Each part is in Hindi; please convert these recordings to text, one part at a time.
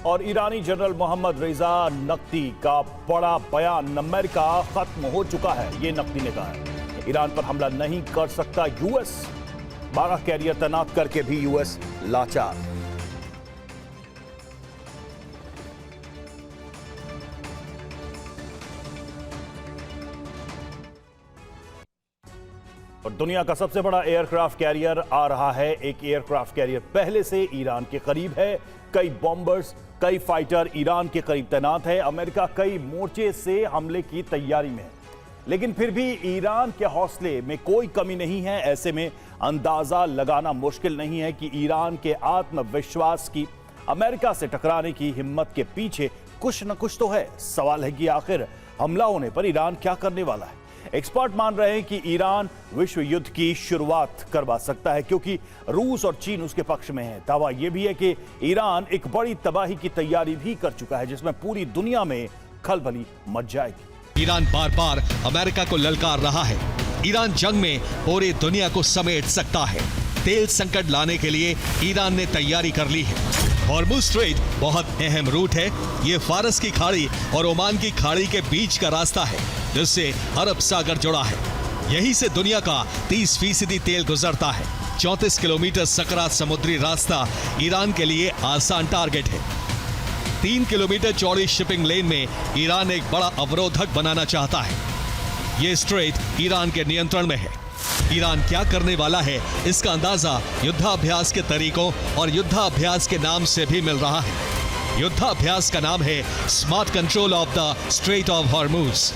और ईरानी जनरल मोहम्मद रेजा नक्ती का बड़ा बयान, अमेरिका खत्म हो चुका है, ये नक्ती ने कहा है। ईरान पर हमला नहीं कर सकता यूएस, 12 कैरियर तैनात करके भी यूएस लाचार। और दुनिया का सबसे बड़ा एयरक्राफ्ट कैरियर आ रहा है। एक एयरक्राफ्ट कैरियर पहले से ईरान के करीब है। कई बॉम्बर्स, कई फाइटर ईरान के करीब तैनात है। अमेरिका कई मोर्चे से हमले की तैयारी में है, लेकिन फिर भी ईरान के हौसले में कोई कमी नहीं है। ऐसे में अंदाजा लगाना मुश्किल नहीं है कि ईरान के आत्मविश्वास की, अमेरिका से टकराने की हिम्मत के पीछे कुछ न कुछ तो है। सवाल है कि आखिर हमला होने पर ईरान क्या करने वाला है। एक्सपर्ट मान रहे हैं कि ईरान विश्व युद्ध की शुरुआत करवा सकता है, क्योंकि रूस और चीन उसके पक्ष में है। दावा यह भी है कि ईरान एक बड़ी तबाही की तैयारी भी कर चुका है, जिसमें पूरी दुनिया में खलबली मच जाएगी। ईरान बार बार अमेरिका को ललकार रहा है। ईरान जंग में पूरी दुनिया को समेट सकता है। तेल संकट लाने के लिए ईरान ने तैयारी कर ली है। हॉर्मुज़ स्ट्रेट बहुत अहम रूट है। ये फारस की खाड़ी और ओमान की खाड़ी के बीच का रास्ता है, जिससे अरब सागर जुड़ा है। यहीं से दुनिया का 30% तेल गुजरता है। 34 किलोमीटर सकरा समुद्री रास्ता ईरान के लिए आसान टारगेट है। 3 किलोमीटर चौड़ी शिपिंग लेन में ईरान एक बड़ा अवरोधक बनाना चाहता है। ये स्ट्रेट ईरान के नियंत्रण में है। ईरान क्या करने वाला है, इसका अंदाजा युद्धाभ्यास के तरीकों और युद्धाभ्यास के नाम से भी मिल रहा है। युद्धाभ्यास का नाम है smart control of the straight of Hormuz.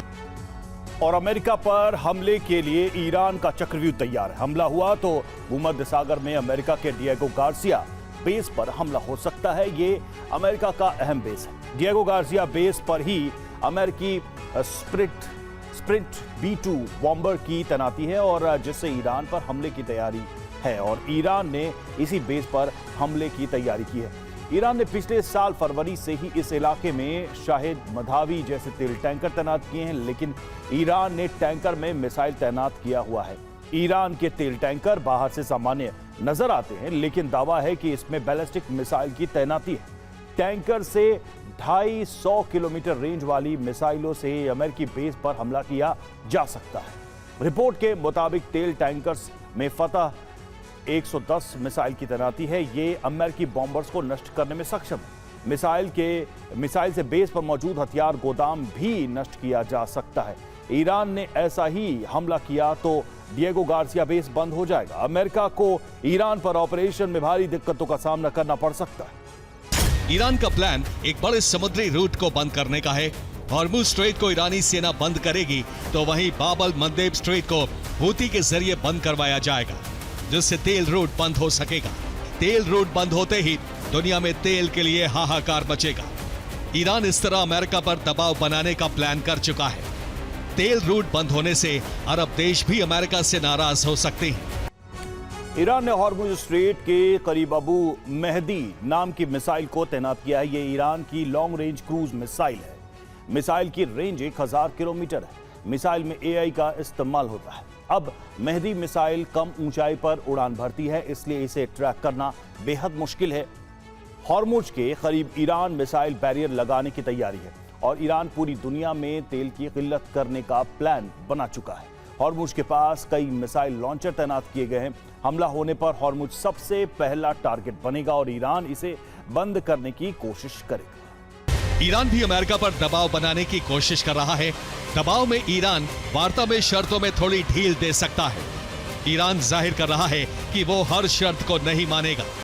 और अमेरिका पर हमले के लिए ईरान का चक्रव्यूह तैयार है। हमला हुआ तो भूमध्य सागर में अमेरिका के डिएगो गार्सिया बेस पर हमला हो सकता है। ये अमेरिका का अहम बेस है। डिएगो गार्सिया बेस पर ही अमेरिकी स्प्रिंट B-2 बॉम्बर की तैनाती है, और जिससे ईरान पर हमले की तैयारी है। और ईरान ने इसी बेस पर हमले की तैयारी की है। ईरान ने पिछले साल फरवरी से ही इस इलाके में शाहिद मधावी जैसे तेल टैंकर तैनात किए हैं, लेकिन ईरान ने टैंकर में मिसाइल तैनात किया हुआ है। ईरान के तेल टैंकर बाहर से सामान्य नजर आते हैं, लेकिन दावा है कि इसमें बैलिस्टिक मिसाइल की तैनाती है। टैंकर से 250 किलोमीटर रेंज वाली मिसाइलों से अमेरिकी बेस पर हमला किया जा सकता है। रिपोर्ट के मुताबिक तेल टैंकर्स में फतह 110 मिसाइल की तैनाती है। ये अमेरिकी बॉम्बर्स को नष्ट करने में सक्षम है। मिसाइल से बेस पर मौजूद हथियार गोदाम भी नष्ट किया जा सकता है। ईरान ने ऐसा ही हमला किया तो डिएगो गार्सिया बेस बंद हो जाएगा। अमेरिका को ईरान पर ऑपरेशन में भारी दिक्कतों का सामना करना पड़ सकता है। ईरान का प्लान एक बड़े समुद्री रूट को बंद करने का है। हॉर्मुज़ स्ट्रेट को ईरानी सेना बंद करेगी तो वहीं बाब मंदेब स्ट्रेट को हूती के जरिए बंद करवाया जाएगा, जिससे तेल रूट बंद हो सकेगा। तेल रूट बंद होते ही दुनिया में तेल के लिए हाहाकार मचेगा। ईरान इस तरह अमेरिका पर दबाव बनाने का प्लान कर चुका है। तेल रूट बंद होने से अरब देश भी अमेरिका से नाराज हो सकते हैं। ईरान ने हॉर्मुज़ स्ट्रेट के करीब अबू मेहदी नाम की मिसाइल को तैनात किया है। ये ईरान की लॉन्ग रेंज क्रूज मिसाइल है। मिसाइल की रेंज 1000 किलोमीटर है। मिसाइल में AI का इस्तेमाल होता है। अब मेहदी मिसाइल कम ऊंचाई पर उड़ान भरती है, इसलिए इसे ट्रैक करना बेहद मुश्किल है। हॉर्मुज़ के करीब ईरान मिसाइल बैरियर लगाने की तैयारी है, और ईरान पूरी दुनिया में तेल की किल्लत करने का प्लान बना चुका है। हॉर्मुज़ के पास कई मिसाइल लॉन्चर तैनात किए गए हैं। हमला होने पर हॉर्मुज़ सबसे पहला टारगेट बनेगा और ईरान इसे बंद करने की कोशिश करेगा। ईरान भी अमेरिका पर दबाव बनाने की कोशिश कर रहा है। दबाव में ईरान वार्ता में शर्तों में थोड़ी ढील दे सकता है। ईरान जाहिर कर रहा है कि वो हर शर्त को नहीं मानेगा।